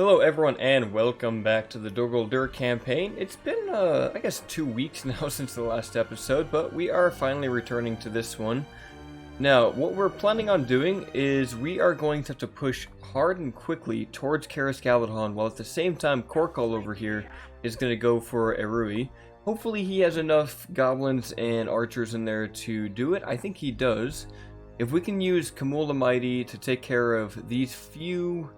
Hello everyone and welcome back to the Dol Guldur campaign. It's been, I guess 2 weeks now since the last episode, but we are finally returning to this one. Now, what we're planning on doing is we are going to have to push hard and quickly towards Caras Galadhon, while at the same time Corkall over here is going to go for Erui. Hopefully he has enough goblins and archers in there to do it. I think he does. If we can use Khamul the Mighty to take care of these few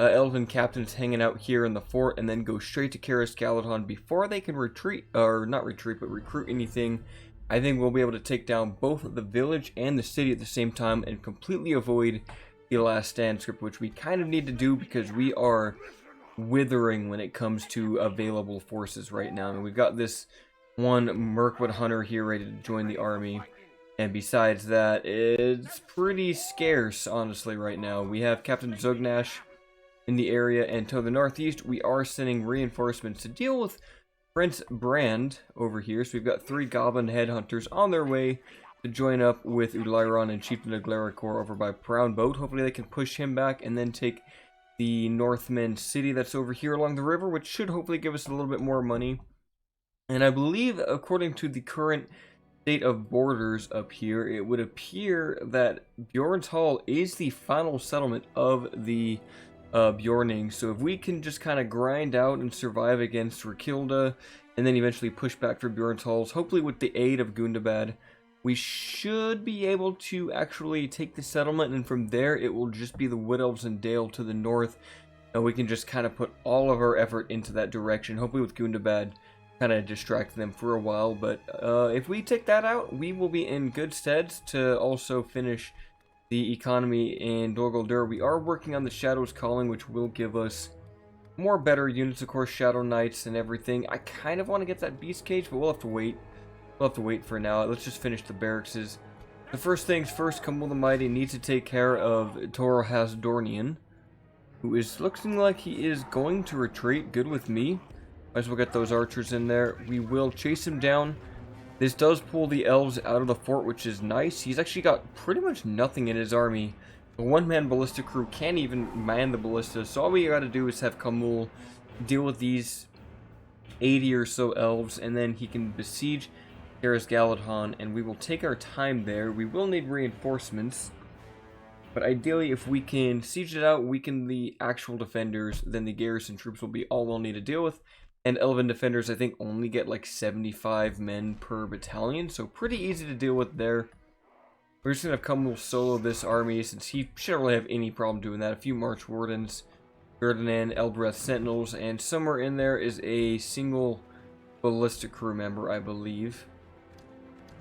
elven captains hanging out here in the fort and then go straight to Caras Galadhon before they can retreat, or not retreat, but recruit anything, I think we'll be able to take down both the village and the city at the same time and completely avoid the last stand script, which we kind of need to do because we are withering when it comes to available forces right now. And we've got this one Mirkwood hunter here ready to join the army. And besides that, it's pretty scarce, honestly, right now. We have Captain Zugnash in the area, and to the northeast, we are sending reinforcements to deal with Prince Brand over here. So we've got 3 goblin headhunters on their way to join up with Udlyron and Chieftain of Glaricor over by Proud Boat. Hopefully they can push him back and then take the Northman city that's over here along the river, which should hopefully give us a little bit more money. And I believe, according to the current state of borders up here, it would appear that Bjorn's Hall is the final settlement of the Bjorning. So if we can just kind of grind out and survive against Rakilda and then eventually push back for Bjorn's Halls, hopefully with the aid of Gundabad, we should be able to actually take the settlement, and from there it will just be the Wood Elves and Dale to the north, and we can just kind of put all of our effort into that direction, hopefully with Gundabad kind of distract them for a while. But if we take that out, we will be in good stead to also finish the economy in Dol Guldur. We are working on the Shadows Calling, which will give us more better units, of course, Shadow Knights and everything. I kind of want to get that Beast Cage, but we'll have to wait. We'll have to wait for now. Let's just finish the barracks. The first things first, Khamul the Mighty needs to take care of Torohas Dornian, who is looking like he is going to retreat. Good with me. Might as well get those archers in there. We will chase him down. This does pull the elves out of the fort, which is nice. He's actually got pretty much nothing in his army. The one-man ballista crew can't even man the ballista, so all we gotta do is have Khamul deal with these 80 or so elves, and then he can besiege Caras Galadhon, and we will take our time there. We will need reinforcements, but ideally if we can siege it out, weaken the actual defenders, then the garrison troops will be all we'll need to deal with. And elven defenders, I think, only get like 75 men per battalion, so pretty easy to deal with there. We're just going to have Khamul solo this army, since he shouldn't really have any problem doing that. A few March Wardens, Ferdinand, Elbreth Sentinels, and somewhere in there is a single ballista crew member, I believe.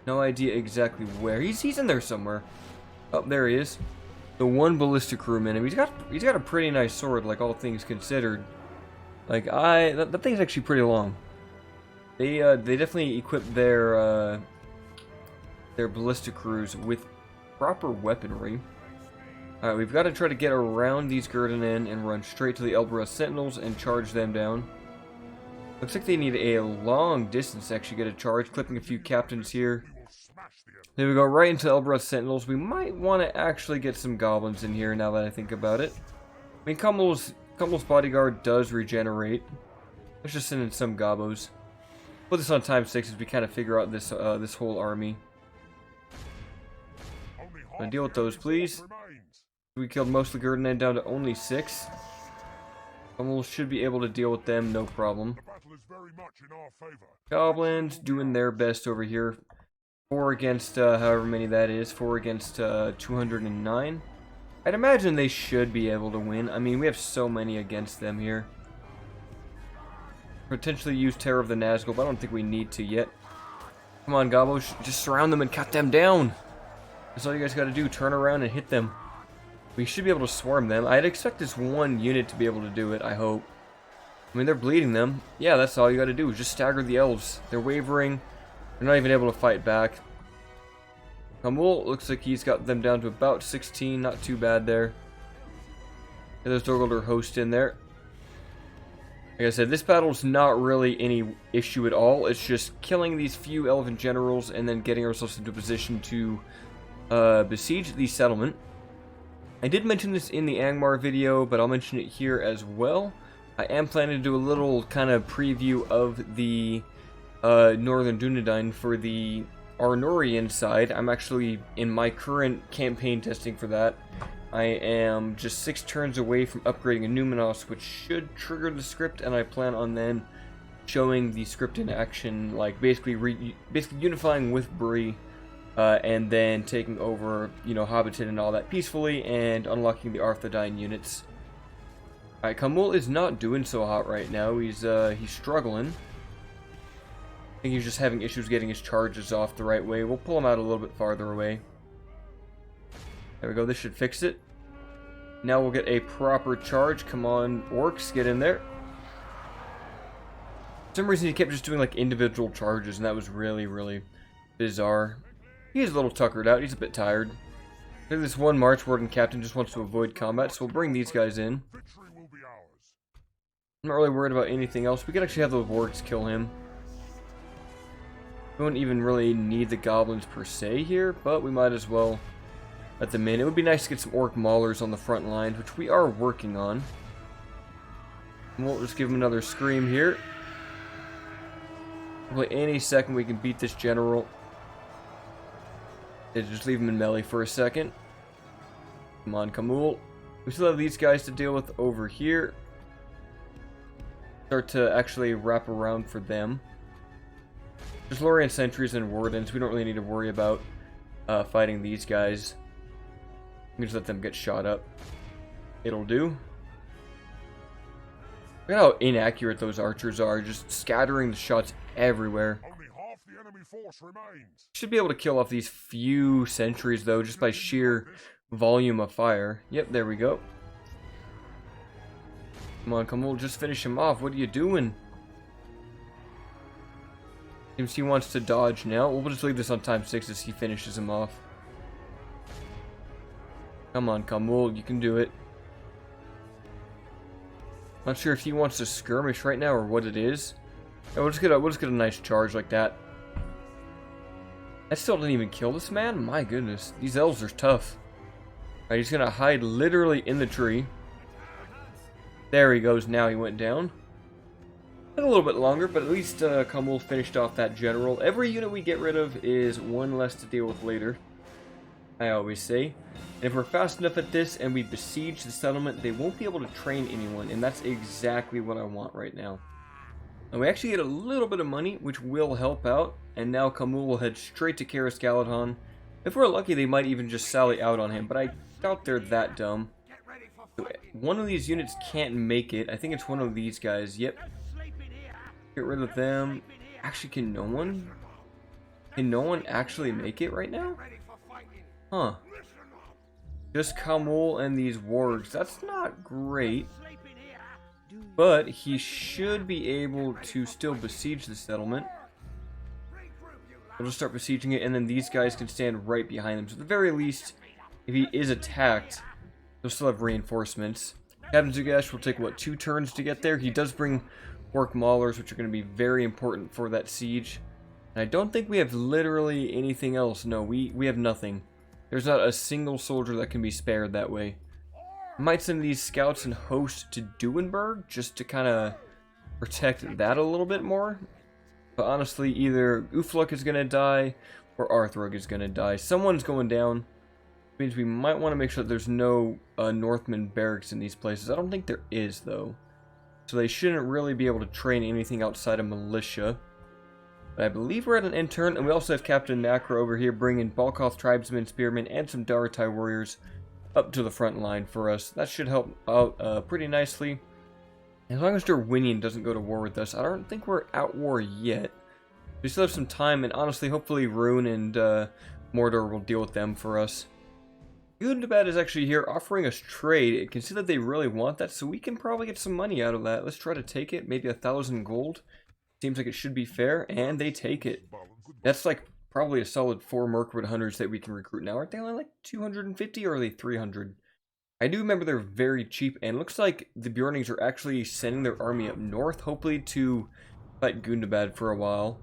No idea exactly where. He's in there somewhere. Oh, there he is. The one ballista crewman, and he's got a pretty nice sword, like all things considered. Like, that thing's actually pretty long. They definitely equip their ballista crews with proper weaponry. Alright, we've got to try to get around these Gurdenen and run straight to the Elbreth Sentinels and charge them down. Looks like they need a long distance to actually get a charge, clipping a few captains here. There we go, right into Elbreth Sentinels. We might want to actually get some goblins in here now that I think about it. I mean, Khamul's bodyguard does regenerate. Let's just send in some gobos. Put this on ×6 as we kind of figure out this this whole army. Gonna deal with those, please. We killed most of the Gurdenen down to only 6. Khamul should be able to deal with them, no problem. Goblins doing their best over here. 4 against however many that is. 4 against 209. I'd imagine they should be able to win. I mean, we have so many against them here. Potentially use Terror of the Nazgul, but I don't think we need to yet. Come on, Gobos, just surround them and cut them down. That's all you guys gotta do, turn around and hit them. We should be able to swarm them. I'd expect this one unit to be able to do it, I hope. I mean, they're bleeding them. Yeah, that's all you gotta do, is just stagger the elves. They're wavering. They're not even able to fight back. Khamul looks like he's got them down to about 16, not too bad there. And there's Dol Guldur host in there. Like I said, this battle's not really any issue at all. It's just killing these few elven generals and then getting ourselves into a position to besiege the settlement. I did mention this in the Angmar video, but I'll mention it here as well. I am planning to do a little kind of preview of the Northern Dunedain for the Lorien side. I'm actually in my current campaign testing for that. I am just 6 turns away from upgrading a Numenos, which should trigger the script, and I plan on then showing the script in action, like basically unifying with Bree, and then taking over, you know, Hobbiton and all that peacefully, and unlocking the Arthedain units. Alright, Khamul is not doing so hot right now. He's struggling. I think he's just having issues getting his charges off the right way. We'll pull him out a little bit farther away. There we go, this should fix it. Now we'll get a proper charge. Come on, orcs, get in there. For some reason he kept just doing like individual charges, and that was really, really bizarre. He's a little tuckered out, he's a bit tired. I think this one March Warden captain just wants to avoid combat, so we'll bring these guys in. I'm not really worried about anything else. We could actually have the orcs kill him. We don't even really need the goblins per se here, but we might as well at the minute. It would be nice to get some orc maulers on the front lines, which we are working on. And we'll just give him another scream here. Hopefully any second we can beat this general. Just leave him in melee for a second. Come on, Khamul. We still have these guys to deal with over here. Start to actually wrap around for them. There's Lorien sentries and wardens. We don't really need to worry about fighting these guys. We just let them get shot up. It'll do. Look at how inaccurate those archers are, just scattering the shots everywhere. Only half the enemy force remains. Should be able to kill off these few sentries though, just by sheer volume of fire. Yep, there we go. Come on, Khamul, just finish him off. What are you doing? Seems he wants to dodge now. We'll just leave this on time 6 as he finishes him off. Come on, Khamul, you can do it. Not sure if he wants to skirmish right now or what it is. Yeah, we'll just get a nice charge like that. I still didn't even kill this man? My goodness. These elves are tough. Alright, he's gonna hide literally in the tree. There he goes, now he went down. Took a little bit longer, but at least Khamul finished off that general. Every unit we get rid of is one less to deal with later, I always say. And if we're fast enough at this and we besiege the settlement, they won't be able to train anyone, and that's exactly what I want right now. And we actually get a little bit of money, which will help out, and now Khamul will head straight to Karis Galadhon. If we're lucky, they might even just sally out on him, but I doubt they're that dumb. So one of these units can't make it. I think it's one of these guys. Yep. Get rid of them. Actually, can no one actually make it right now? Huh. Just Khamul and these wargs. That's not great. But he should be able to still besiege the settlement. We'll just start besieging it, and then these guys can stand right behind him. So at the very least, if he is attacked, he'll still have reinforcements. Captain Zugash will take, what, 2 turns to get there? He does bring orc maulers, which are going to be very important for that siege. And I don't think we have literally anything else. No, we have nothing. There's not a single soldier that can be spared that way. I might send these scouts and hosts to Duenberg just to kind of protect that a little bit more. But honestly, either Ufluk is going to die or Arthrug is going to die. Someone's going down. Which means we might want to make sure that there's no Northman barracks in these places. I don't think there is, though. So they shouldn't really be able to train anything outside of militia. But I believe we're at an end turn, and we also have Captain Nakra over here bringing Balkoth tribesmen, spearmen, and some Daratai warriors up to the front line for us. That should help out pretty nicely. As long as Derwinion doesn't go to war with us, I don't think we're at war yet. We still have some time, and honestly, hopefully Rune and Mordor will deal with them for us. Gundabad is actually here offering us trade. It can see that they really want that, so we can probably get some money out of that. Let's try to take it, maybe 1,000 gold. Seems like it should be fair, and they take it. That's like probably a solid 4 Mirkwood hunters that we can recruit now. Aren't they only like 250 or are they 300? I do remember they're very cheap, and it looks like the Bjornings are actually sending their army up north, hopefully to fight Gundabad for a while.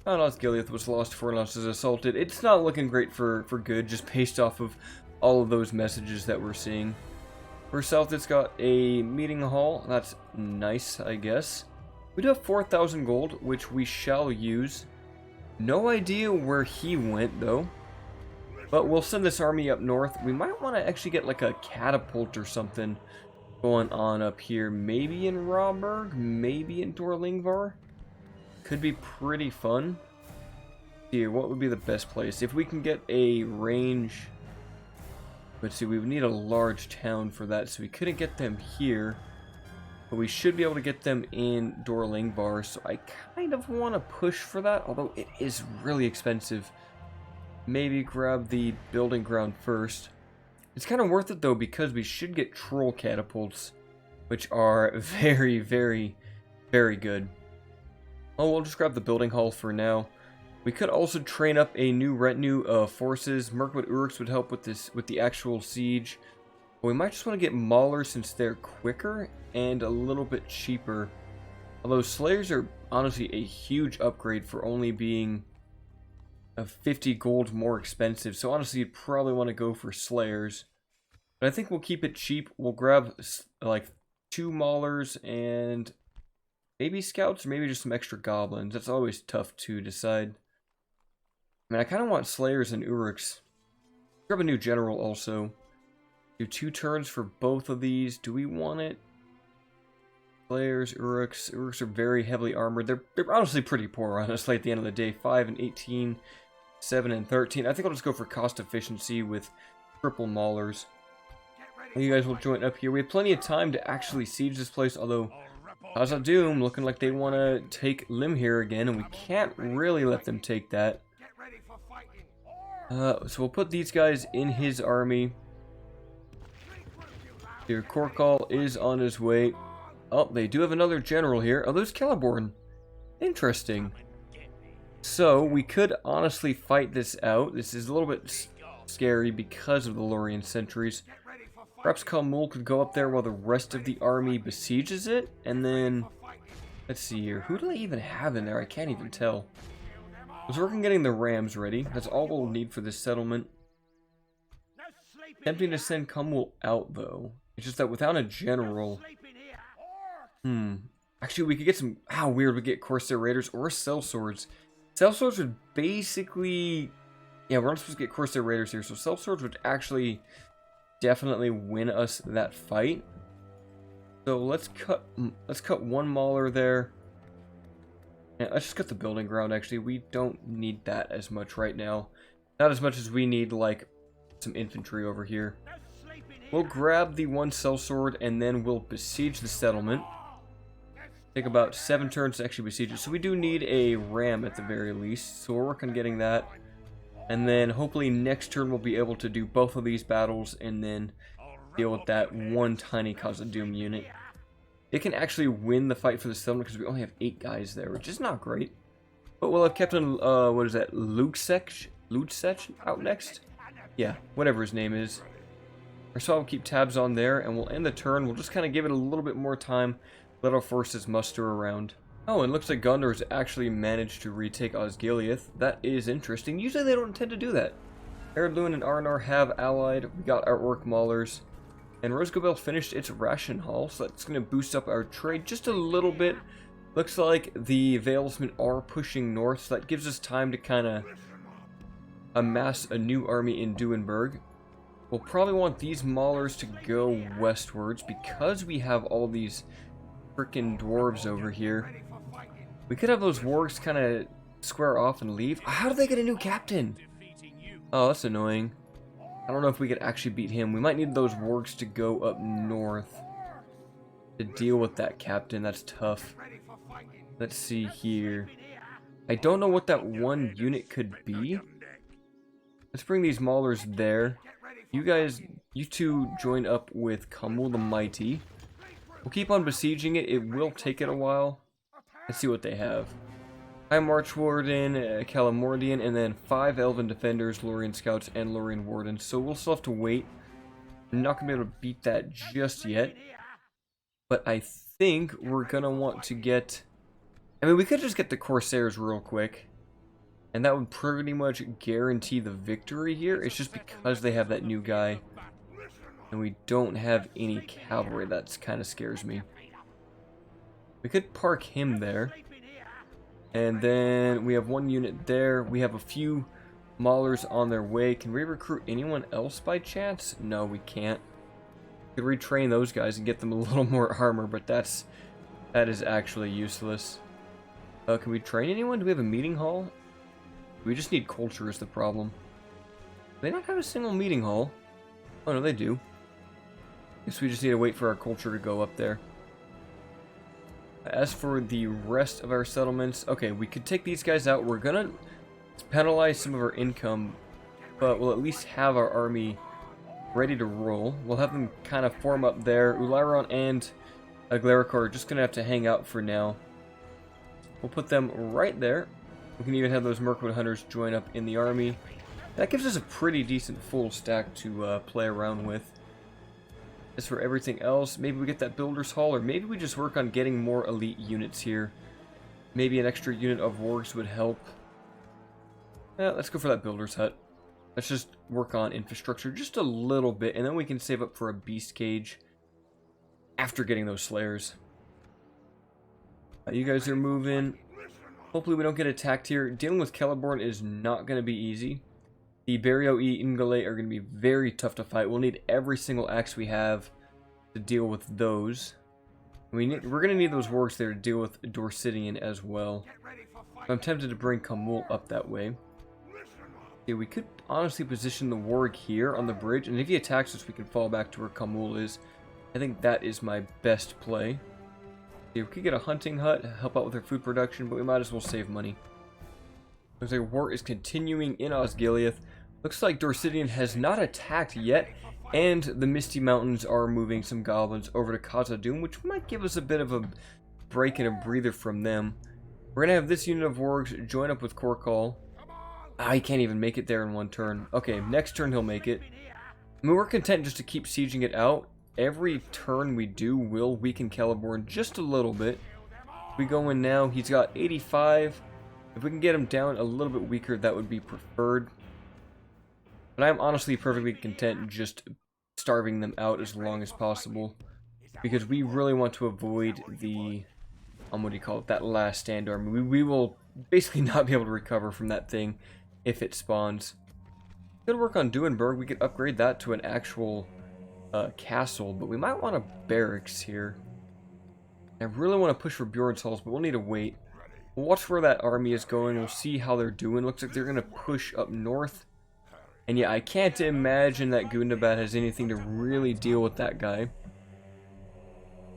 Osgiliath was lost, Fornos is assaulted. It's not looking great for good, just based off of all of those messages that we're seeing. For south, it's got a meeting hall. That's nice, I guess. We do have 4,000 gold, which we shall use. No idea where he went, though. But we'll send this army up north. We might want to actually get like a catapult or something going on up here. Maybe in Rawburg, maybe in Dorlingvar. Could be pretty fun. Here, what would be the best place? If we can get a range... Let's see, we would need a large town for that, so we couldn't get them here. But we should be able to get them in Dorlingvar, so I kind of want to push for that, although it is really expensive. Maybe grab the building ground first. It's kind of worth it though, because we should get troll catapults, which are very, very, very good. Oh, we'll just grab the building hall for now. We could also train up a new retinue of forces. Mirkwood orcs would help with this, with the actual siege. But we might just want to get maulers since they're quicker and a little bit cheaper. Although slayers are honestly a huge upgrade for only being 50 gold more expensive. So honestly, you'd probably want to go for slayers. But I think we'll keep it cheap. We'll grab like 2 maulers and maybe scouts, or maybe just some extra goblins. That's always tough to decide. I mean, I kind of want slayers and urks. Grab a new general also. Do 2 turns for both of these. Do we want it? Slayers, urks. Urks are very heavily armored. They're honestly pretty poor, honestly, at the end of the day. 5 and 18, 7 and 13. I think I'll just go for cost efficiency with triple maulers. You guys will join up here. We have plenty of time to actually siege this place, although Khazad-dûm looking like they want to take Limhir again, and we can't really let them take that. So we'll put these guys in his army. Here, Korkal is on his way. Oh, they do have another general here. Oh, there's Celeborn. Interesting. So, we could honestly fight this out. This is a little bit scary because of the Lorien sentries. Perhaps Khamul could go up there while the rest of the army besieges it. And then, let's see here. Who do they even have in there? I can't even tell. I was working getting the rams ready. That's all we'll need for this settlement. Tempting to send Khamul out, though. It's just that without a general... Actually, we could get some... How weird, we get Corsair Raiders or sellswords. Sellswords would basically... Yeah, we're not supposed to get Corsair Raiders here, so sellswords would actually definitely win us that fight. So let's cut 1 mauler there. Yeah, let's just cut the building ground, actually. We don't need that as much right now. Not as much as we need, like, some infantry over here. We'll grab the 1 sellsword, and then we'll besiege the settlement. Take about 7 turns to actually besiege it. So we do need a ram at the very least. So we'll work on getting that. And then hopefully next turn we'll be able to do both of these battles and then deal with that 1 tiny Khazad-dûm unit. It can actually win the fight for the settlement because we only have 8 guys there, which is not great. But we'll have Captain, what is that, Lutsech out next? Yeah, whatever his name is. So I'll keep tabs on there, and we'll end the turn. We'll just kind of give it a little bit more time, let our forces muster around. Oh, and it looks like Gondor has actually managed to retake Osgiliath. That is interesting. Usually they don't tend to do that. Eredluin and Arnor have allied. We got our orc maulers. And Rosgobel finished its ration haul, so that's going to boost up our trade just a little bit. Looks like the Valesmen are pushing north, so that gives us time to kind of amass a new army in Duinburg. We'll probably want these maulers to go westwards because we have all these frickin' dwarves over here. We could have those wargs kind of square off and leave. How did they get a new captain? Oh, that's annoying. I don't know if we could actually beat him. We might need those wargs to go up north to deal with that captain. That's tough. Let's see here. I don't know what that 1 unit could be. Let's bring these maulers there. You guys, you 2 join up with Khamul the Mighty. We'll keep on besieging it. It will take it a while. Let's see what they have. High March Warden, Calamordian, and then 5 Elven Defenders, Lorien Scouts, and Lorien Wardens. So we'll still have to wait. I'm not going to be able to beat that just yet. But I think we're going to want to get... I mean, we could just get the Corsairs real quick. And that would pretty much guarantee the victory here. It's just because they have that new guy. And we don't have any cavalry. That kind of scares me. We could park him there. And then we have one unit there. We have a few maulers on their way. Can we recruit anyone else by chance? No, we can't. We could retrain those guys and get them a little more armor, but that is actually useless. Can we train anyone? Do we have a meeting hall? We just need culture is the problem. Do they not have a single meeting hall? Oh no, they do. Guess we just need to wait for our culture to go up there. As for the rest of our settlements, okay, we could take these guys out. We're gonna penalize some of our income, but we'll at least have our army ready to roll. We'll have them kind of form up there. Ularion and Aglaricor are just gonna have to hang out for now. We'll put them right there. We can even have those Mirkwood hunters join up in the army. That gives us a pretty decent full stack to play around with. As for everything else, maybe we get that builder's hall, or maybe we just work on getting more elite units here. Maybe an extra unit of wargs would help. Let's go for that builder's hut. Let's just work on infrastructure just a little bit, and then we can save up for a beast cage after getting those slayers. You guys are moving. Hopefully we don't get attacked here. Dealing with Celeborn is not going to be easy. The Barrio E Ingole are going to be very tough to fight. We'll need every single axe we have to deal with those. We're going to need those wargs there to deal with Dorsidian as well. I'm tempted to bring Khamul up that way. Yeah, we could honestly position the warg here on the bridge, and if he attacks us, we can fall back to where Khamul is. I think that is my best play. Yeah, we could get a hunting hut, help out with our food production, but we might as well save money. Looks like war is continuing in Osgiliath. Looks like Dorsidian has not attacked yet, and the Misty Mountains are moving some goblins over to Khazad-dûm, which might give us a bit of a break and a breather from them. We're going to have this unit of wargs join up with Korkal. He can't even make it there in one turn. Okay, next turn he'll make it. I mean, we're content just to keep sieging it out. Every turn we do will weaken Celeborn just a little bit. We go in now, he's got 85. If we can get him down a little bit weaker, that would be preferred. But I'm honestly perfectly content just starving them out as long as possible. Because we really want to avoid the, what do you call it, that last stand army. We will basically not be able to recover from that thing if it spawns. Good work on Duenberg. We could upgrade that to an actual castle, but we might want a barracks here. I really want to push for Bjorn's halls, but we'll need to wait. We'll watch where that army is going. We'll see how they're doing. Looks like they're going to push up north. And yeah, I can't imagine that Gundabad has anything to really deal with that guy.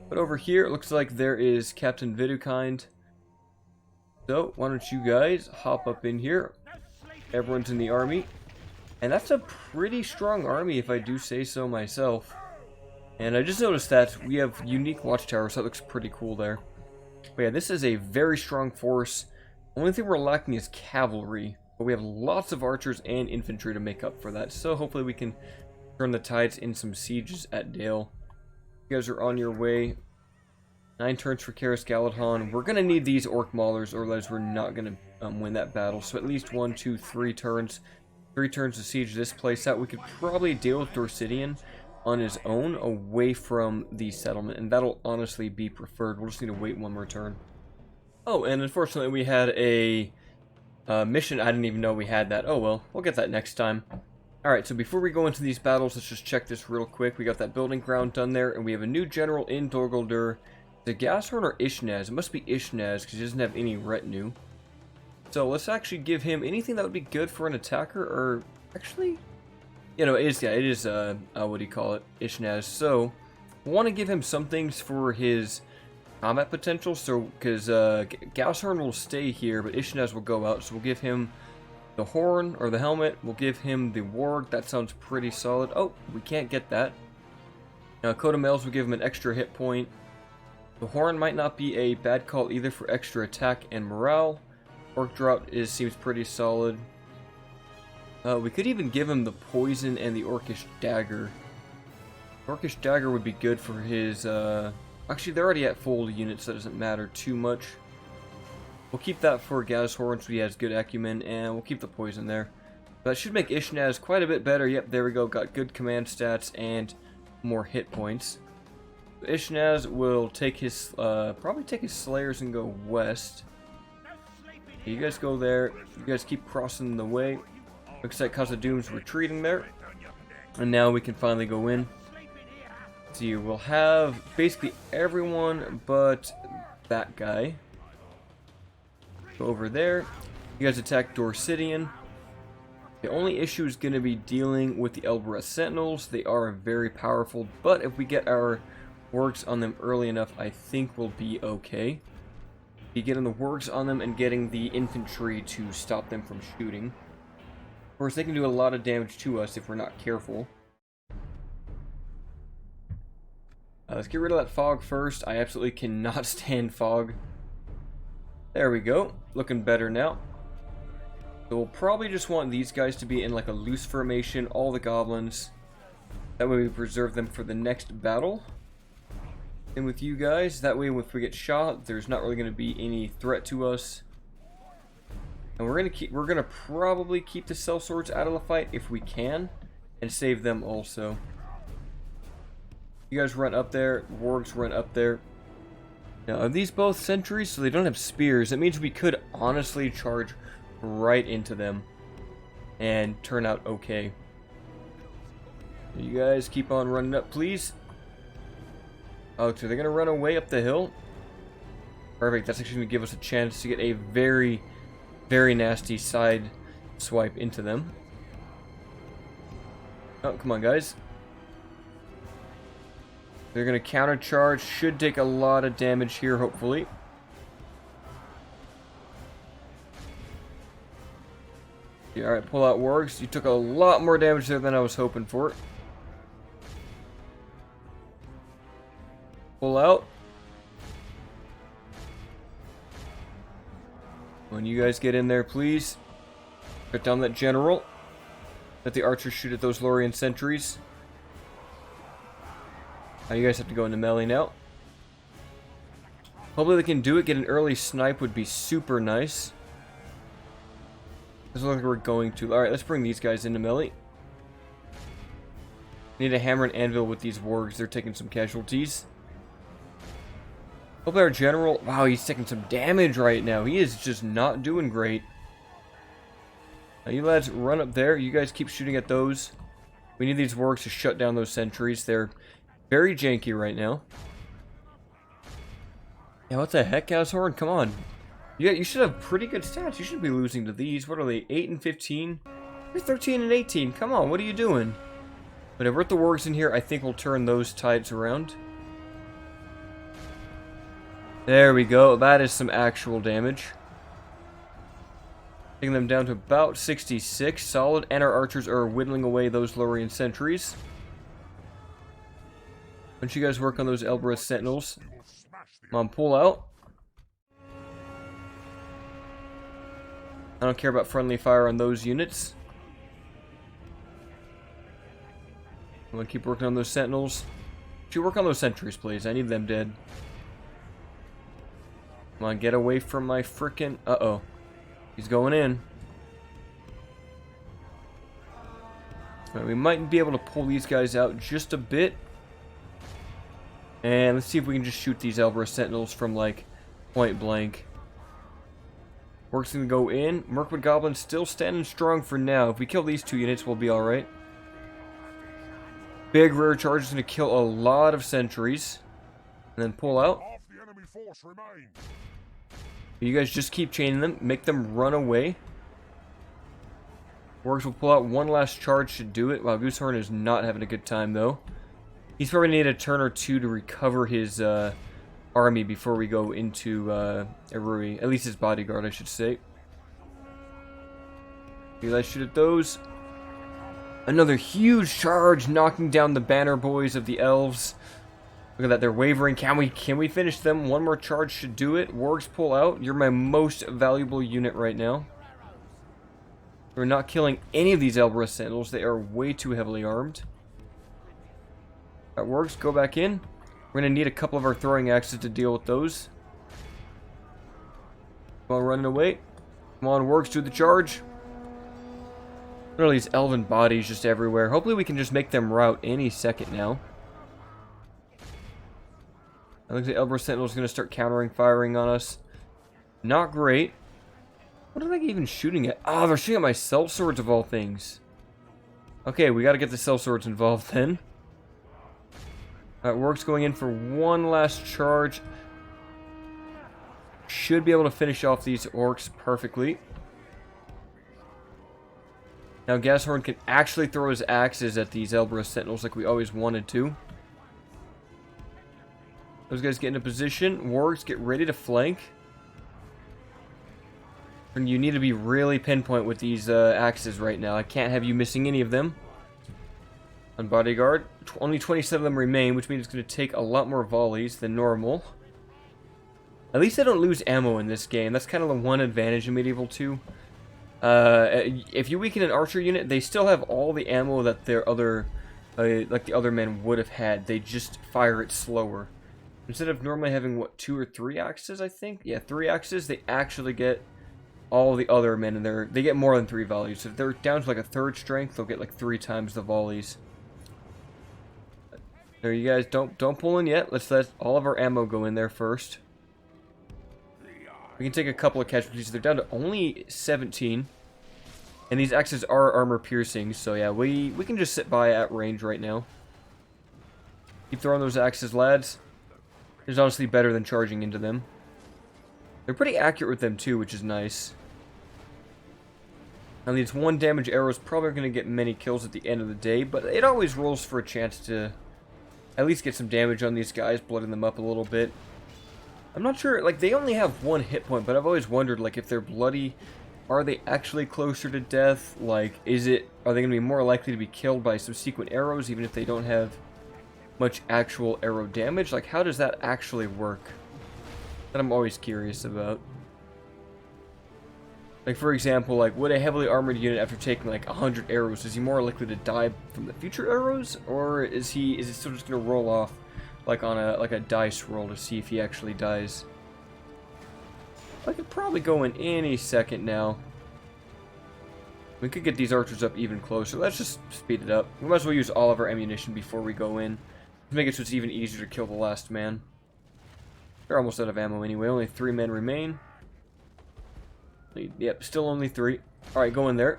But over here, it looks like there is Captain Vidukind. So, why don't you guys hop up in here. Everyone's in the army. And that's a pretty strong army, if I do say so myself. And I just noticed that we have unique watchtowers, so that looks pretty cool there. But yeah, this is a very strong force. Only thing we're lacking is cavalry. But we have lots of archers and infantry to make up for that. So hopefully we can turn the tides in some sieges at Dale. You guys are on your way. 9 turns for Karis Galadhon. We're going to need these orc maulers, or otherwise we're not going to win that battle. So at least 1, 2, 3 turns. 3 turns to siege this place out. We could probably deal with Dorsidian on his own away from the settlement, and that'll honestly be preferred. We'll just need to wait 1 more turn. Oh, and unfortunately we had a mission. I didn't even know we had that. Oh well, we'll get that next time. Alright, so before we go into these battles, let's just check this real quick. We got that building ground done there, and we have a new general in Dol Guldur. Is it Gashorn or Ishnaz? It must be Ishnaz, because he doesn't have any retinue. So let's actually give him anything that would be good for an attacker, or actually, you know, it is what do you call it, Ishnaz. So we want to give him some things for his combat potential. So because Gashorn will stay here, but Ishnaz will go out. So we'll give him the horn or the helmet. We'll give him the warg. That sounds pretty solid. Oh, we can't get that. Now Coat of Mails will give him an extra hit point. The horn might not be a bad call either for extra attack and morale. Orc drop seems pretty solid. We could even give him the poison and the Orcish dagger. Orcish dagger would be good for his. Actually, they're already at full units, so that doesn't matter too much. We'll keep that for Gazhorn, so he has good acumen, and we'll keep the poison there. That should make Ishnaz quite a bit better. Yep, there we go. Got good command stats and more hit points. Ishnaz will take his, probably take his Slayers and go west. You guys go there. You guys keep crossing the way. Looks like Khazad-dûm's retreating there. And now we can finally go in. See, we'll have basically everyone but that guy. Go over there. You guys attack Dorsidian. The only issue is going to be dealing with the Elbereth Sentinels. They are very powerful, but if we get our works on them early enough, I think we'll be okay. Be getting the works on them and getting the infantry to stop them from shooting. Of course, they can do a lot of damage to us if we're not careful. Let's get rid of that fog first. I absolutely cannot stand fog. There we go. Looking better now. So we'll probably just want these guys to be in like a loose formation, all the goblins. That way we preserve them for the next battle. And with you guys, that way if we get shot, there's not really going to be any threat to us. And we're gonna probably keep the sellswords out of the fight if we can, and save them also. You guys run up there, wargs run up there. Now, are these both sentries? So they don't have spears. That means we could honestly charge right into them and turn out okay. You guys keep on running up, please. Oh, so they're gonna run away up the hill. Perfect. That's actually gonna give us a chance to get a very, very nasty side swipe into them. Oh, come on, guys. They're going to countercharge. Should take a lot of damage here, hopefully. Yeah, alright, pull out wargs. You took a lot more damage there than I was hoping for. Pull out. When you guys get in there, please. Cut down that general. Let the archers shoot at those Lorien sentries. Now you guys have to go into melee now. Hopefully they can do it. Get an early snipe would be super nice. Doesn't look like we're going to. Alright, let's bring these guys into melee. Need a hammer and anvil with these wargs. They're taking some casualties. Hopefully our general... Wow, he's taking some damage right now. He is just not doing great. Now you lads run up there. You guys keep shooting at those. We need these wargs to shut down those sentries. They're very janky right now. Yeah, what the heck, Gazhorn? Come on. Yeah, you should have pretty good stats. You should be losing to these. What are they? 8 and 15? You're 13 and 18. Come on, what are you doing? But if we're at the wargs in here, I think we'll turn those tides around. There we go. That is some actual damage. Taking them down to about 66. Solid. And our archers are whittling away those Lorien sentries. Why don't you guys work on those Elbereth Sentinels? Come on, pull out. I don't care about friendly fire on those units. I'm gonna keep working on those Sentinels. Would you work on those sentries, please? I need them dead. Come on, get away from my frickin'... Uh-oh. He's going in. Right, we might be able to pull these guys out just a bit. And let's see if we can just shoot these Elbereth Sentinels from, like, point blank. Work's gonna go in. Mirkwood Goblins still standing strong for now. If we kill these two units, we'll be alright. Big rear charge is gonna kill a lot of sentries. And then pull out. Half the enemy force remains. You guys just keep chaining them. Make them run away. Works will pull out one last charge to do it. Wow, Goosehorn is not having a good time, though. He's probably need a turn or two to recover his army before we go into Erui. At least his bodyguard, I should say. You guys shoot at those. Another huge charge knocking down the banner boys of the elves. Look at that, they're wavering. Can we finish them? One more charge should do it. Wargs pull out. You're my most valuable unit right now. We're not killing any of these Elbereth Sentinels. They are way too heavily armed. That works. Go back in. We're going to need a couple of our throwing axes to deal with those. Come on, running away. Come on, works, do the charge. Look at all these elven bodies just everywhere. Hopefully we can just make them rout any second now. I think the Erebor Sentinel is going to start countering firing on us. Not great. What are they even shooting at? Oh, they're shooting at my sellswords of all things. Okay, we got to get the sellswords involved then. Alright, works going in for one last charge. Should be able to finish off these orcs perfectly. Now Gashorn can actually throw his axes at these Erebor Sentinels like we always wanted to. Those guys get into position. Wargs, get ready to flank. And you need to be really pinpoint with these axes right now. I can't have you missing any of them. On bodyguard, only 27 of them remain, which means it's going to take a lot more volleys than normal. At least I don't lose ammo in this game. That's kind of the one advantage in Medieval 2. If you weaken an archer unit, they still have all the ammo that their other, like the other men would have had. They just fire it slower. Instead of normally having, what, 2 or 3 axes, I think? Yeah, 3 axes, they actually get all the other men in there. They get more than 3 volleys. So if they're down to like a 3rd strength, they'll get like 3 times the volleys. There, you guys, don't pull in yet. Let's let all of our ammo go in there first. We can take a couple of casualties. They're down to only 17. And these axes are armor piercing, so yeah, we can just sit by at range right now. Keep throwing those axes, lads. It's honestly better than charging into them. They're pretty accurate with them too, which is nice. Now these 1 damage arrows probably are going to get many kills at the end of the day, but it always rolls for a chance to at least get some damage on these guys, blooding them up a little bit. I'm not sure, like, they only have 1 hit point, but I've always wondered, like, if they're bloody, are they actually closer to death? Like, are they going to be more likely to be killed by subsequent arrows, even if they don't have much actual arrow damage? Like, how does that actually work? That I'm always curious about. Like, for example, like, would a heavily armored unit, after taking, like, 100 arrows, is he more likely to die from the future arrows? Or is it still just going to roll off, like, on a dice roll to see if he actually dies? I could probably go in any second now. We could get these archers up even closer. Let's just speed it up. We might as well use all of our ammunition before we go in. To make it so it's even easier to kill the last man. They're almost out of ammo anyway. Only 3 men remain. Yep, still only 3. Alright, go in there.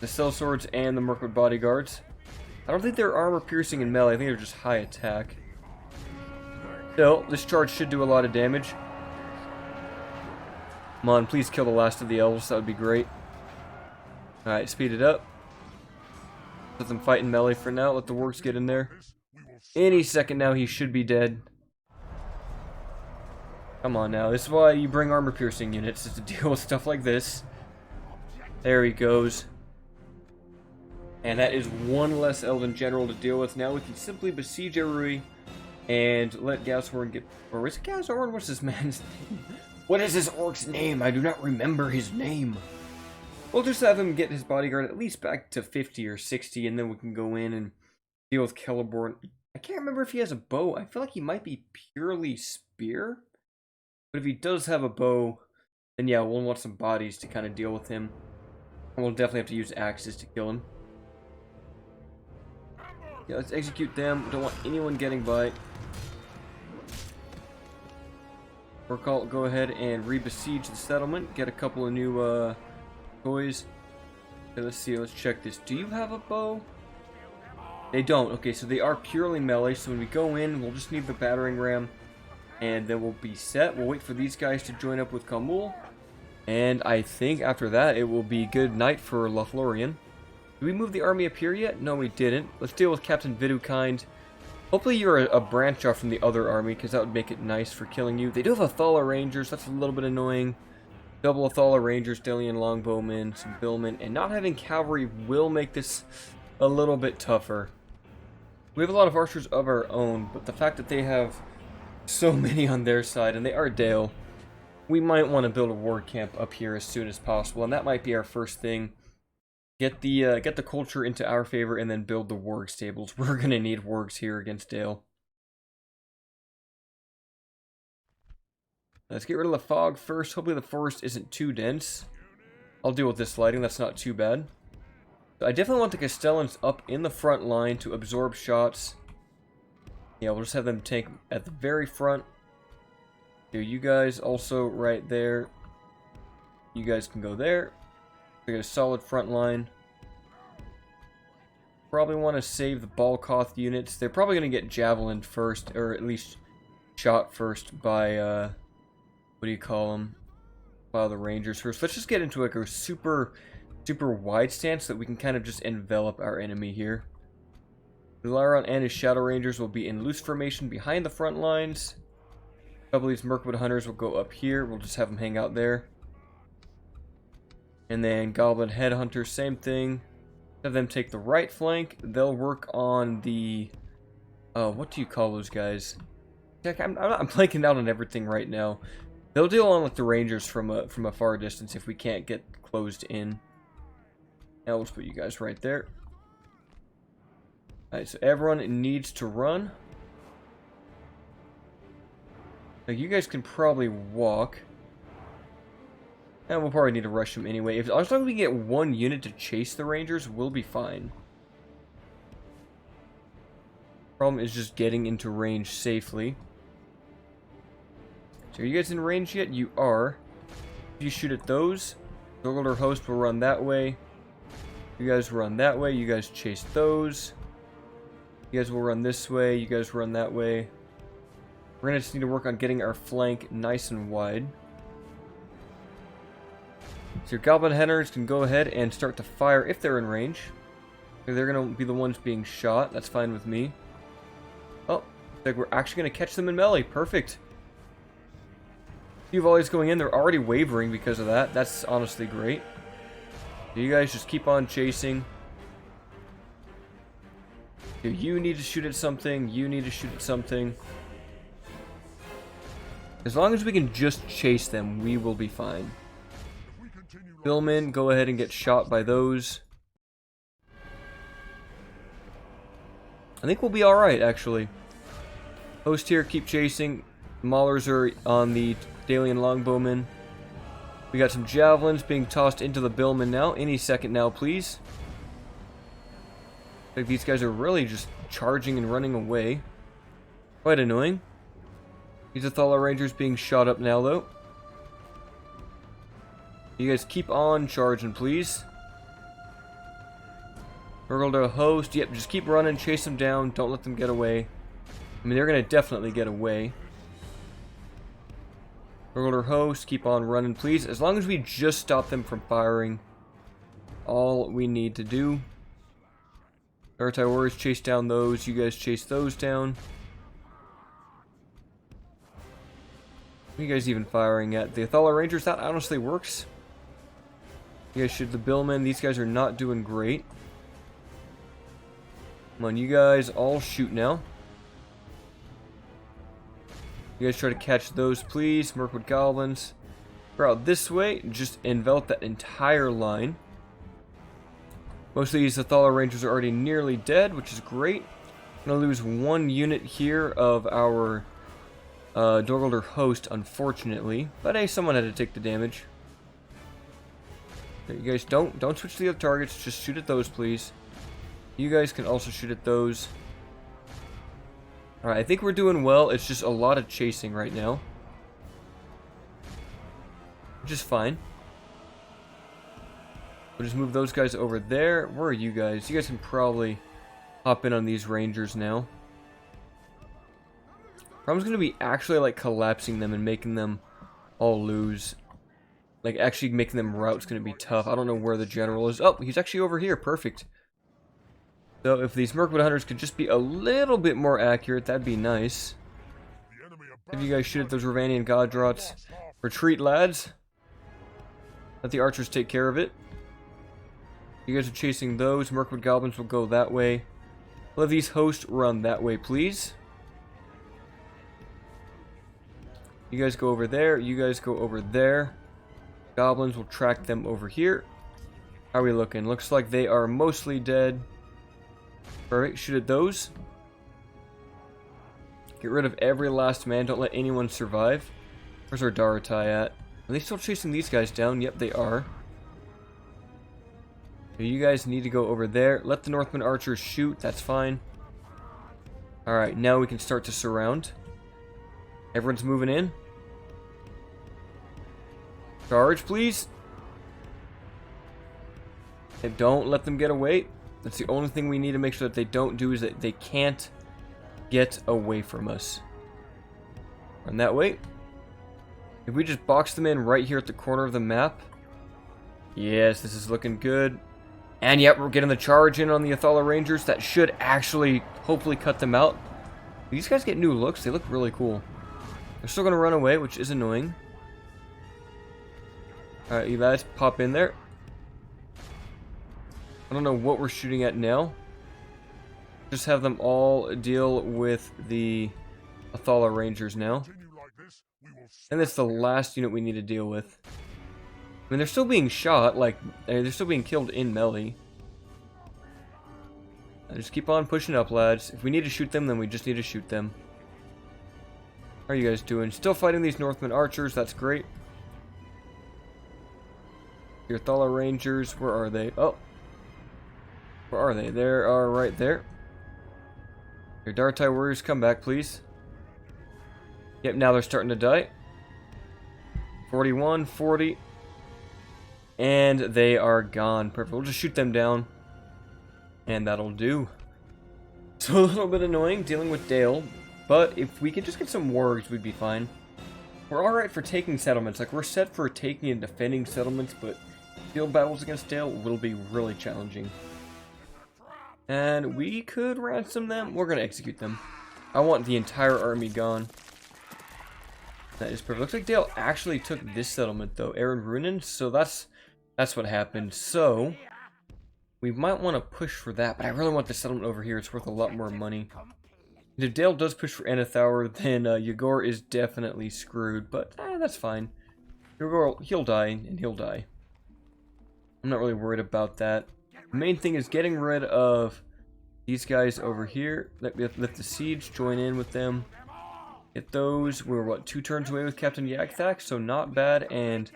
The sellswords and the Mirkwood bodyguards. I don't think they're armor piercing and melee. I think they're just high attack. Still, this charge should do a lot of damage. Come on, please kill the last of the elves. That would be great. Alright, speed it up. Let them fight in melee for now. Let the works get in there. Any second now, he should be dead. Come on now. This is why you bring armor piercing units, is to deal with stuff like this. There he goes. And that is 1 less elven general to deal with. Now we can simply besiege Erui and let Gashorn get... Or is it Gashorn? What's this man's name? What is this orc's name? I do not remember his name. We'll just have him get his bodyguard at least back to 50 or 60, and then we can go in and deal with Celeborn. I can't remember if he has a bow. I feel like he might be purely spear. But if he does have a bow, then yeah, we'll want some bodies to kind of deal with him. And we'll definitely have to use axes to kill him. Yeah, let's execute them. Don't want anyone getting by. Or go ahead and re-besiege the settlement. Get a couple of new toys. Okay, let's see. Let's check this. Do you have a bow? They don't. Okay, so they are purely melee. So when we go in, we'll just need the battering ram. And then we'll be set. We'll wait for these guys to join up with Khamul. And I think after that, it will be good night for Lorien. Did we move the army up here yet? No, we didn't. Let's deal with Captain Vidukind. Hopefully you're a branch off from the other army, because that would make it nice for killing you. They do have Athala Rangers. That's a little bit annoying. Double Athala Rangers, Delian Longbowmen, some Billmen. And not having cavalry will make this a little bit tougher. We have a lot of archers of our own, but the fact that they have so many on their side, and they are Dale, we might want to build a war camp up here as soon as possible, and that might be our first thing. Get the culture into our favor, and then build the warg stables. We're gonna need wargs here against Dale. Let's get rid of the fog first. Hopefully the forest isn't too dense. I'll deal with this lighting. That's not too bad. So I definitely want the Castellans up in the front line to absorb shots. Yeah, we'll just have them tank at the very front. Here, you guys also right there. You guys can go there. We got a solid front line. Probably want to save the Balkoth units. They're probably going to get javelined first, or at least shot first by, what do you call them? By the Rangers first. Let's just get into like a super wide stance so that we can kind of just envelop our enemy here. Sauron and his Shadow Rangers will be in loose formation behind the front lines. A couple of these Mirkwood Hunters will go up here. We'll just have them hang out there. And then Goblin Headhunters, same thing. Have them take the right flank. They'll work on the... what do you call those guys? I'm blanking out on everything right now. They'll deal on with the Rangers from a far distance if we can't get closed in. Now let's put you guys right there. Alright, so everyone needs to run. Now you guys can probably walk. And we'll probably need to rush them anyway. As long as we get one unit to chase the Rangers, we'll be fine. Problem is just getting into range safely. So are you guys in range yet? You are. If you shoot at those, Dol Guldur host will run that way. You guys run that way. You guys chase those. You guys will run this way. You guys run that way. We're going to just need to work on getting our flank nice and wide. So your Goblin Hunters can go ahead and start to fire if they're in range. They're going to be the ones being shot. That's fine with me. Oh, looks like we're actually going to catch them in melee. Perfect. Few volleys going in. They're already wavering because of that. That's honestly great. So you guys just keep on chasing. You need to shoot at something. You need to shoot at something. As long as we can just chase them, we will be fine. Billmen, go ahead and get shot by those. I think we'll be alright, actually. Host here, keep chasing. Maulers are on the Dalian Longbowmen. We got some javelins being tossed into the Billmen now. Any second now, please. Like these guys are really just charging and running away. Quite annoying. These Athala Rangers being shot up now, though. You guys keep on charging, please. Urguldur host. Yep, just keep running, chase them down. Don't let them get away. I mean, they're going to definitely get away. Urguldur host, keep on running, please. As long as we just stop them from firing. All we need to do. Urtai Warriors chase down those. You guys chase those down. What are you guys even firing at? The Athala Rangers, that honestly works. You guys should, the Billmen, these guys are not doing great. Come on, you guys all shoot now. You guys try to catch those, please. Mirkwood Goblins. We're out this way. Just envelop that entire line. Most of these Athala Rangers are already nearly dead, which is great. I'm going to lose one unit here of our Dol Guldur host, unfortunately. But hey, someone had to take the damage. You guys don't switch to the other targets. Just shoot at those, please. You guys can also shoot at those. Alright, I think we're doing well. It's just a lot of chasing right now. Which is fine. We'll just move those guys over there. Where are you guys? You guys can probably hop in on these Rangers now. Problem's going to be actually like collapsing them and making them all lose. Like actually making them rout's going to be tough. I don't know where the general is. Oh, he's actually over here. Perfect. So if these Mirkwood Hunters could just be a little bit more accurate, that'd be nice. Have you guys shoot at those Ravanian Godrots. Retreat, lads. Let the archers take care of it. You guys are chasing those. Mirkwood Goblins will go that way. Let these hosts run that way, please. You guys go over there. You guys go over there. Goblins will track them over here. How are we looking? Looks like they are mostly dead. Alright, shoot at those. Get rid of every last man. Don't let anyone survive. Where's our Daratai at? Are they still chasing these guys down? Yep, they are. So you guys need to go over there. Let the Northman archers shoot. That's fine. Alright, now we can start to surround. Everyone's moving in. Charge, please. And don't let them get away. That's the only thing we need to make sure that they don't do, is that they can't get away from us. Run that way. If we just box them in right here at the corner of the map. Yes, this is looking good. And yep, we're getting the charge in on the Athala Rangers. That should actually, hopefully, cut them out. These guys get new looks. They look really cool. They're still going to run away, which is annoying. Alright, you guys pop in there. I don't know what we're shooting at now. Just have them all deal with the Athala Rangers now. And that's the last unit we need to deal with. I mean, they're still being shot, like, they're still being killed in melee. Just keep on pushing up, lads. If we need to shoot them, then we just need to shoot them. How are you guys doing? Still fighting these Northman archers, that's great. Your Athala Rangers, where are they? Oh. Where are they? They are right there. Your Daratai warriors, come back, please. Yep, now they're starting to die. 41, 40. And they are gone. Perfect. We'll just shoot them down. And that'll do. So a little bit annoying dealing with Dale. But if we could just get some wargs, we'd be fine. We're alright for taking settlements. Like, we're set for taking and defending settlements, but field battles against Dale will be really challenging. And we could ransom them. We're going to execute them. I want the entire army gone. That is perfect. Looks like Dale actually took this settlement, though. Aaron Runen. So that's what happened. So we might want to push for that. But I really want the settlement over here. It's worth a lot more money. If Dale does push for Anathour, then Yagor is definitely screwed. But that's fine. Yagor, he'll die, and he'll die. I'm not really worried about that. The main thing is getting rid of these guys over here. Let the siege join in with them. Get those. We're, what, 2 turns away with Captain Yagthak, so not bad. And,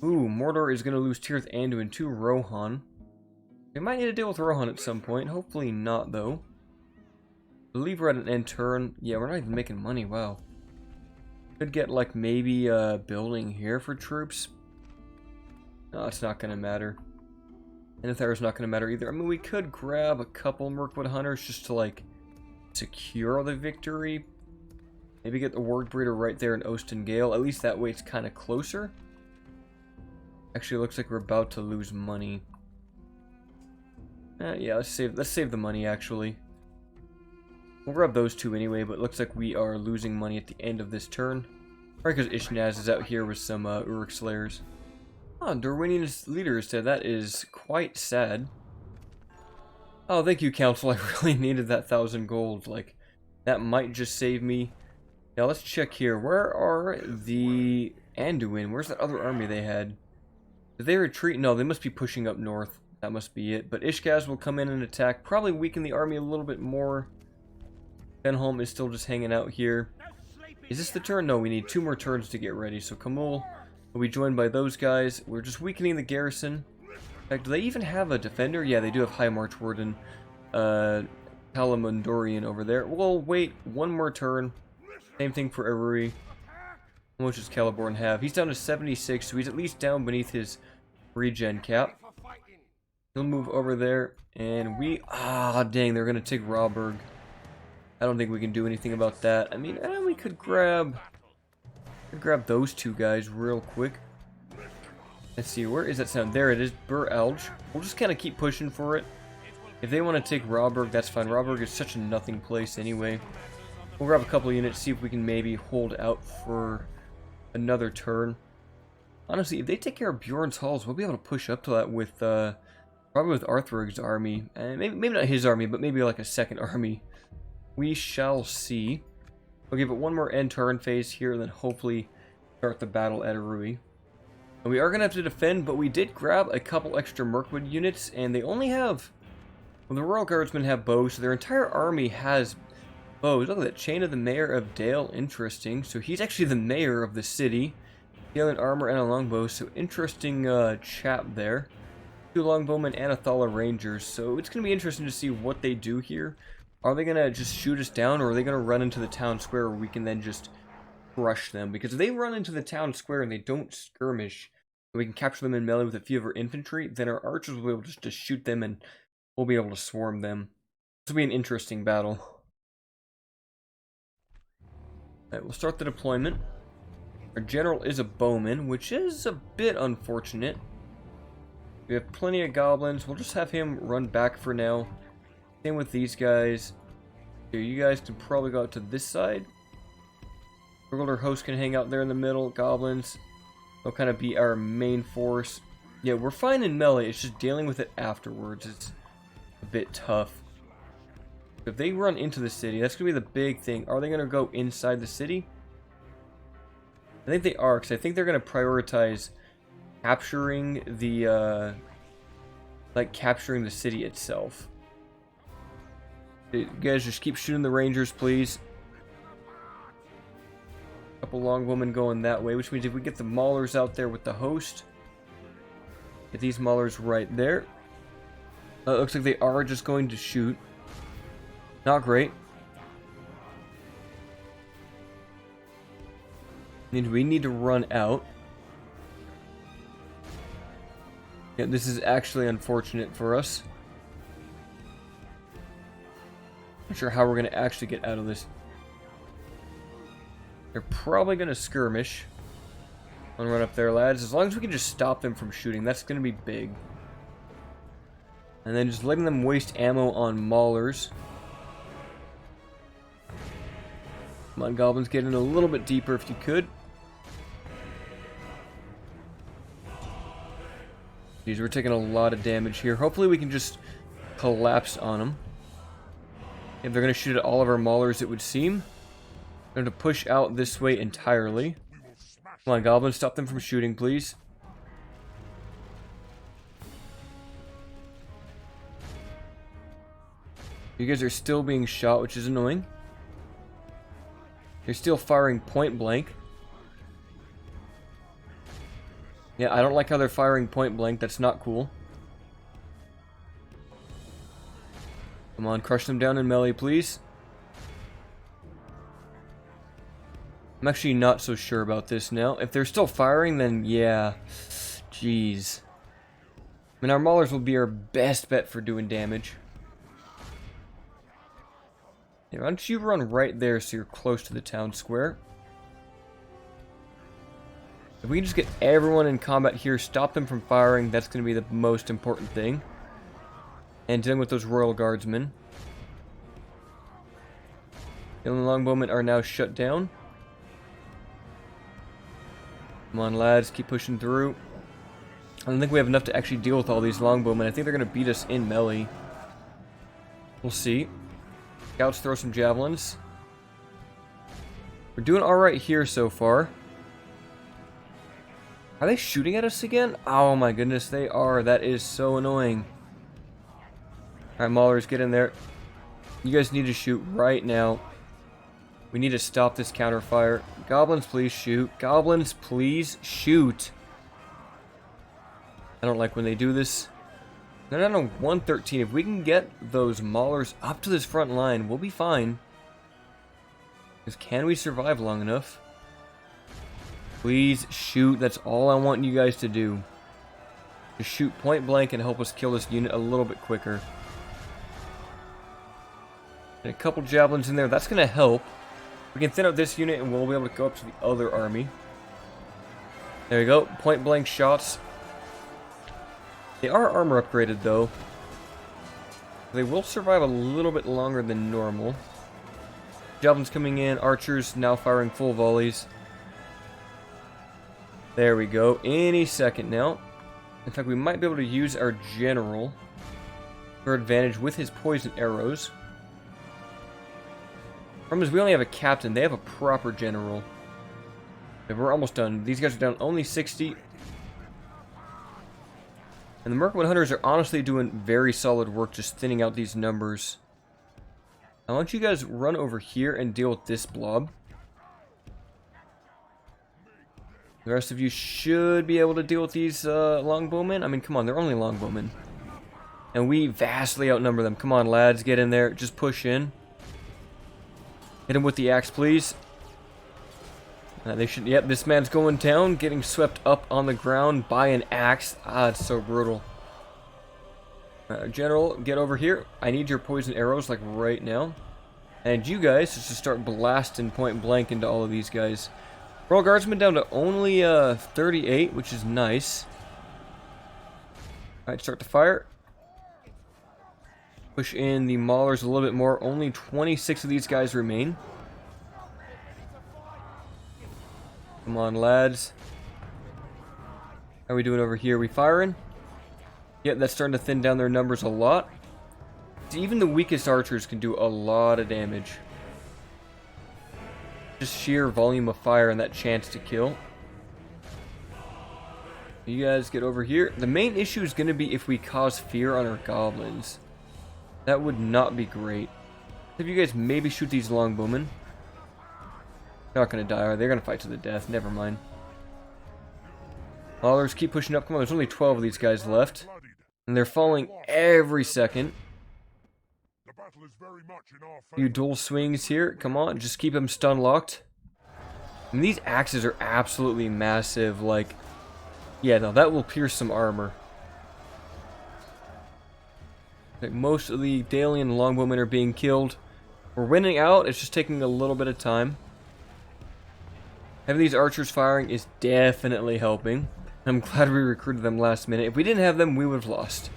ooh, Mordor is going to lose Tirith Anduin to Rohan. We might need to deal with Rohan at some point. Hopefully not, though. I believe we're at an end turn. Yeah, we're not even making money. Wow. Could get, like, maybe a building here for troops. No, it's not going to matter. Anathour is not going to matter either. I mean, we could grab a couple Mirkwood hunters just to, like, secure the victory. Maybe get the Warg Breeder right there in Osten Gale. At least that way it's kind of closer. Actually, it looks like we're about to lose money. Yeah, let's save the money, actually. We'll grab those 2 anyway, but it looks like we are losing money at the end of this turn. Right, because Ishnaz is out here with some Uruk Slayers. Oh, Dorwinian's leader said that is quite sad. Oh, thank you, Council. I really needed that 1,000 gold. Like, that might just save me. Now, let's check here. Where are the Anduin? Where's that other army they had? Did they retreat? No, they must be pushing up north. That must be it. But Ishgaz will come in and attack. Probably weaken the army a little bit more. Benholm is still just hanging out here. Is this the turn? No, we need 2 more turns to get ready. So Khamul will be joined by those guys. We're just weakening the garrison. In fact, do they even have a defender? Yeah, they do have High March Warden. Kalamundorian over there. We'll wait 1 more turn. Same thing for Aruri. How much does Celeborn have? He's down to 76, so he's at least down beneath his regen cap. He'll move over there, and we... Ah, dang, they're going to take Rawburg. I don't think we can do anything about that. I mean, we could grab those 2 guys real quick. Let's see, where is that sound? There it is, Bur Alge. We'll just kind of keep pushing for it. If they want to take Rawburg, that's fine. Rawburg is such a nothing place anyway. We'll grab a couple units, see if we can maybe hold out for another turn. Honestly, if they take care of Bjorn's Halls, we'll be able to push up to that with, probably with Arthrug's army. And maybe not his army, but maybe like a second army. We shall see. We'll give it 1 more end turn phase here, and then hopefully start the battle at Arui. And we are going to have to defend, but we did grab a couple extra Mirkwood units, and they only have... Well, the Royal Guardsmen have bows, so their entire army has Oh, look at that. Chain of the Mayor of Dale. Interesting. So he's actually the mayor of the city. Scaling armor and a longbow. So interesting chap there. 2 longbowmen and a Thala Rangers. So it's going to be interesting to see what they do here. Are they going to just shoot us down, or are they going to run into the town square where we can then just crush them? Because if they run into the town square and they don't skirmish, and we can capture them in melee with a few of our infantry, then our archers will be able just to shoot them and we'll be able to swarm them. This will be an interesting battle. Alright, we'll start the deployment. Our general is a bowman, which is a bit unfortunate. We have plenty of goblins. We'll just have him run back for now. Same with these guys. Here, you guys can probably go out to this side. Dol Guldur host can hang out there in the middle. Goblins, they'll kind of be our main force. Yeah, we're fine in melee. It's just dealing with it afterwards. It's a bit tough. If they run into the city, that's going to be the big thing. Are they going to go inside the city? I think they are, because I think they're going to prioritize capturing the, capturing the city itself. You guys just keep shooting the rangers, please. Couple longbowmen going that way, which means if we get the maulers out there with the host, get these maulers right there. It looks like they are just going to shoot. Not great. Means we need to run out. Yeah, this is actually unfortunate for us. Not sure how we're going to actually get out of this. They're probably going to skirmish. I'm gonna run up there, lads. As long as we can just stop them from shooting, that's going to be big. And then just letting them waste ammo on maulers. Come on, goblins, get in a little bit deeper if you could. These we're taking a lot of damage here. Hopefully we can just collapse on them. If they're going to shoot at all of our maulers, it would seem. They're going to push out this way entirely. Come on, goblins, stop them from shooting, please. You guys are still being shot, which is annoying. They're still firing point blank. Yeah, I don't like how they're firing point blank. That's not cool. Come on, crush them down in melee, please. I'm actually not so sure about this now. If they're still firing, then yeah. Jeez. I mean, our maulers will be our best bet for doing damage. Yeah, why don't you run right there so you're close to the town square? If we can just get everyone in combat here, stop them from firing, that's going to be the most important thing. And dealing with those royal guardsmen. The longbowmen are now shut down. Come on, lads, keep pushing through. I don't think we have enough to actually deal with all these longbowmen. I think they're going to beat us in melee. We'll see. Scouts throw some javelins. We're doing alright here so far. Are they shooting at us again? Oh my goodness, they are. That is so annoying. Alright, maulers, get in there. You guys need to shoot right now. We need to stop this counterfire. Goblins, please shoot. Goblins, please shoot. I don't like when they do this. They're down to 113. If we can get those maulers up to this front line, we'll be fine. Because can we survive long enough? Please shoot. That's all I want you guys to do. Just shoot point blank and help us kill this unit a little bit quicker. And a couple javelins in there. That's going to help. We can thin out this unit and we'll be able to go up to the other army. There we go. Point blank shots. They are armor upgraded though. They will survive a little bit longer than normal. Javelins coming in. Archers now firing full volleys. There we go. Any second now. In fact, we might be able to use our general for advantage with his poison arrows. Problem is, we only have a captain. They have a proper general. Okay, we're almost done. These guys are down only 60. And the Mirkwood Hunters are honestly doing very solid work just thinning out these numbers. I want you guys run over here and deal with this blob. The rest of you should be able to deal with these longbowmen. I mean, come on, they're only longbowmen. And we vastly outnumber them. Come on, lads, get in there. Just push in. Hit him with the axe, please. They should. Yep, this man's going down, getting swept up on the ground by an axe. Ah, it's so brutal. General, get over here. I need your poison arrows, like, right now. And you guys just start blasting point blank into all of these guys. Royal Guardsmen down to only 38, which is nice. Alright, start to fire. Push in the maulers a little bit more. Only 26 of these guys remain. Come on, lads. How are we doing over here? We firing? Yep, that's starting to thin down their numbers a lot. Even the weakest archers can do a lot of damage. Just sheer volume of fire and that chance to kill. You guys get over here. The main issue is going to be if we cause fear on our goblins. That would not be great. If you guys maybe shoot these longbowmen. They're not going to die, are they? They're going to fight to the death. Never mind. Maulers, keep pushing up. Come on, there's only 12 of these guys left. And they're falling every second. Few dual swings here. Come on, just keep them stun locked. And these axes are absolutely massive. Like, yeah, no, that will pierce some armor. Like, most of the Dalian longbowmen are being killed. We're winning out. It's just taking a little bit of time. Having these archers firing is definitely helping. I'm glad we recruited them last minute. If we didn't have them, we would have lost.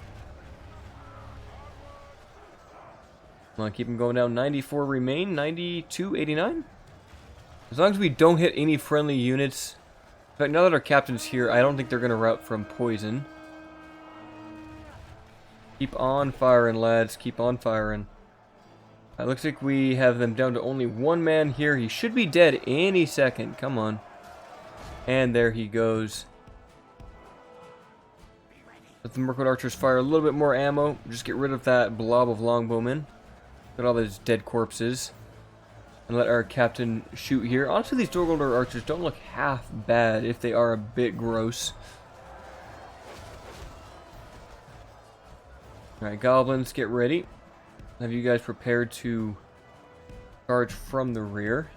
Come on, keep them going down. 94 remain. 92, 89. As long as we don't hit any friendly units. In fact, now that our captain's here, I don't think they're going to rout from poison. Keep on firing, lads. Keep on firing. It looks like we have them down to only one man here. He should be dead any second. Come on. And there he goes. Let the Mirkwood archers fire a little bit more ammo. Just get rid of that blob of longbowmen. Get all those dead corpses. And let our captain shoot here. Honestly, these Dol Guldur archers don't look half bad if they are a bit gross. Alright, goblins, get ready. Have you guys prepared to charge from the rear.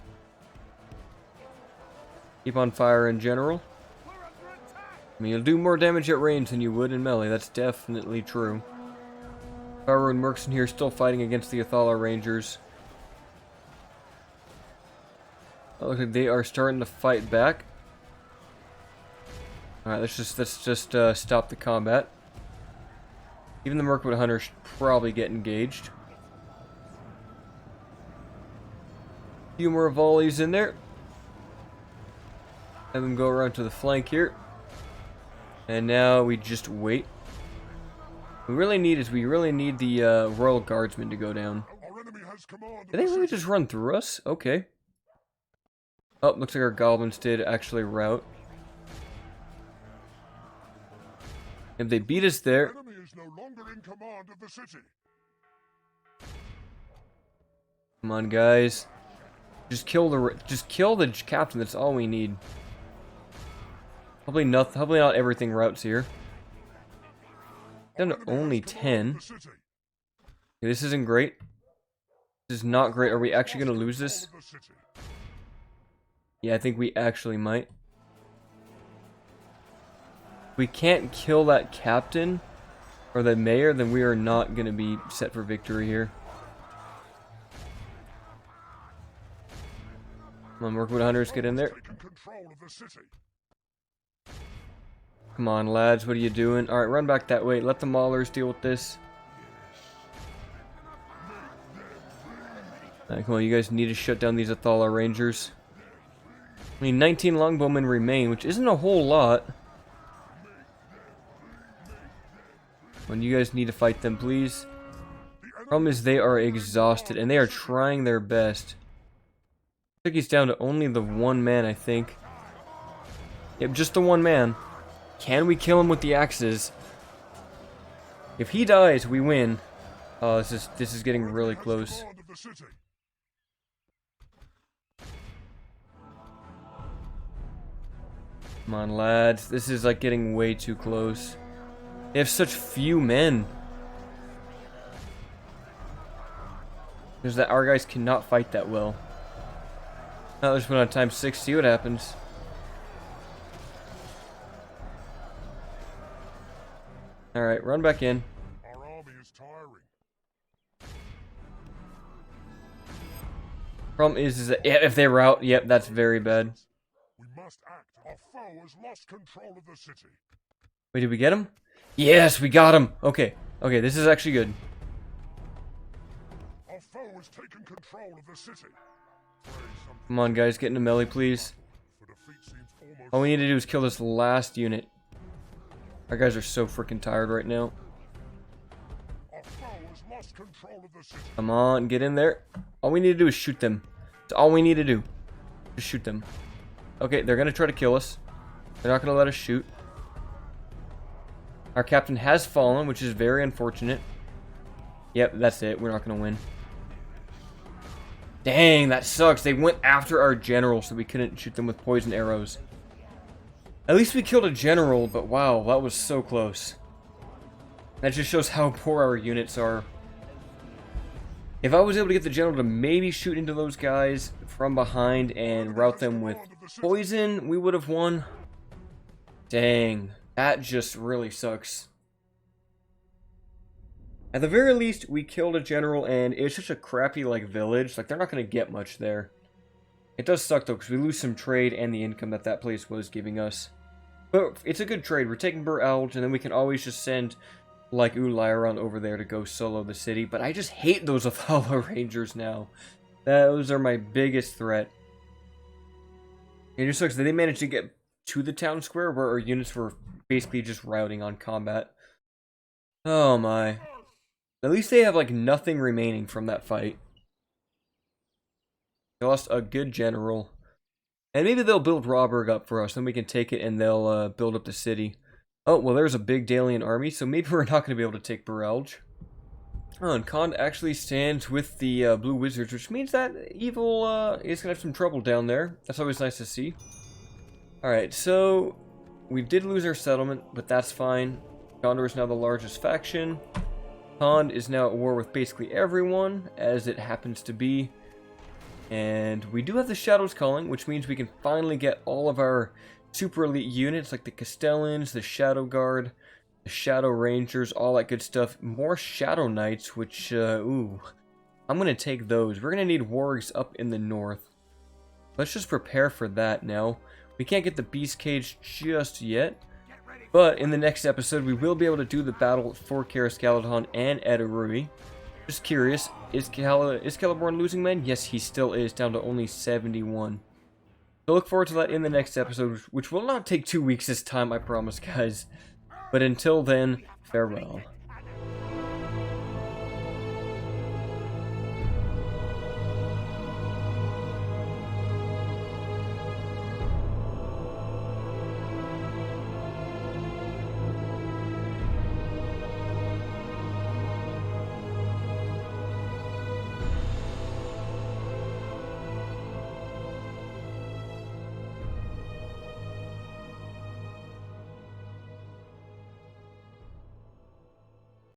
Keep on fire in general. I mean, you'll do more damage at range than you would in melee. That's definitely true. Power and Mercs in here still fighting against the Athala Rangers. Oh, looks like they are starting to fight back. Alright, let's just stop the combat. Even the Mirkwood Hunter should probably get engaged. A few more volleys in there. Have them go around to the flank here. And now we just wait. What we really need the Royal Guardsmen to go down. Did they really just run through us? Okay. Oh, looks like our goblins did actually rout. If they beat us there. Come on, guys. Just kill the captain. That's all we need. Hopefully not everything routes here. Down to only 10. Okay, this isn't great. This is not great. Are we actually going to lose this? Yeah, I think we actually might. If we can't kill that captain or the mayor, then we are not going to be set for victory here. Come on, Mirkwood Hunters, get in there. Come on, lads, what are you doing? Alright, run back that way. Let the Maulers deal with this. Alright, come on, you guys need to shut down these Athala Rangers. I mean, 19 longbowmen remain, which isn't a whole lot. When you guys need to fight them, please. Problem is they are exhausted, and they are trying their best. I think he's down to only the one man, I think. Yep, just the one man. Can we kill him with the axes? If he dies, we win. Oh, this is getting really close. the city. Come on, lads. This is like getting way too close. They have such few men. Because that our guys cannot fight that well. Now let's put on times 6, see what happens. Alright, run back in. Our army is tiring. Problem is that if they rout, yep, that's very bad. We must act. Our foe has lost control of the city. Wait, did we get him? Yes, we got him. Okay, okay, this is actually good. Our foe has taken control of the city. Come on, guys, get into melee, please. For defeat seems almost All we need to do is kill this last unit. Our guys are so freaking tired right now. Our foe has lost control of the city. Come on, get in there. All we need to do is shoot them. That's all we need to do. Just shoot them. Okay, they're gonna try to kill us. They're not gonna let us shoot. Our captain has fallen, which is very unfortunate. Yep, that's it. We're not gonna win. Dang, that sucks. They went after our general, so we couldn't shoot them with poison arrows. At least we killed a general, but wow, that was so close. That just shows how poor our units are. If I was able to get the general to maybe shoot into those guys from behind and rout them with poison, we would have won. Dang, that just really sucks. At the very least, we killed a general, and it's such a crappy, like, village. Like, they're not going to get much there. It does suck, though, because we lose some trade and the income that that place was giving us. But it's a good trade. We're taking Bur Elves, and then we can always just send, like, Lyron over there to go solo the city. But I just hate those Athala Rangers now. Those are my biggest threat. It just sucks that they managed to get to the town square where our units were basically just routing on combat. Oh, my. At least they have, like, nothing remaining from that fight. They lost a good general. And maybe they'll build Rawburg up for us, then we can take it and they'll build up the city. Oh, well, there's a big Dalian army, so maybe we're not going to be able to take Burelge. Oh, and Khan actually stands with the Blue Wizards, which means that Evil is going to have some trouble down there. That's always nice to see. Alright, so we did lose our settlement, but that's fine. Gondor is now the largest faction. Khan is now at war with basically everyone, as it happens to be. And we do have the Shadows Calling, which means we can finally get all of our super elite units, like the Castellans, the Shadow Guard, the Shadow Rangers, all that good stuff. More Shadow Knights, which, ooh, I'm going to take those. We're going to need wargs up in the north. Let's just prepare for that now. We can't get the Beast Cage just yet. But in the next episode, we will be able to do the battle for Karis Galadhon and Erebor. Just curious, is Celeborn losing men? Yes, he still is, down to only 71. So look forward to that in the next episode, which will not take 2 weeks this time, I promise, guys. But until then, farewell.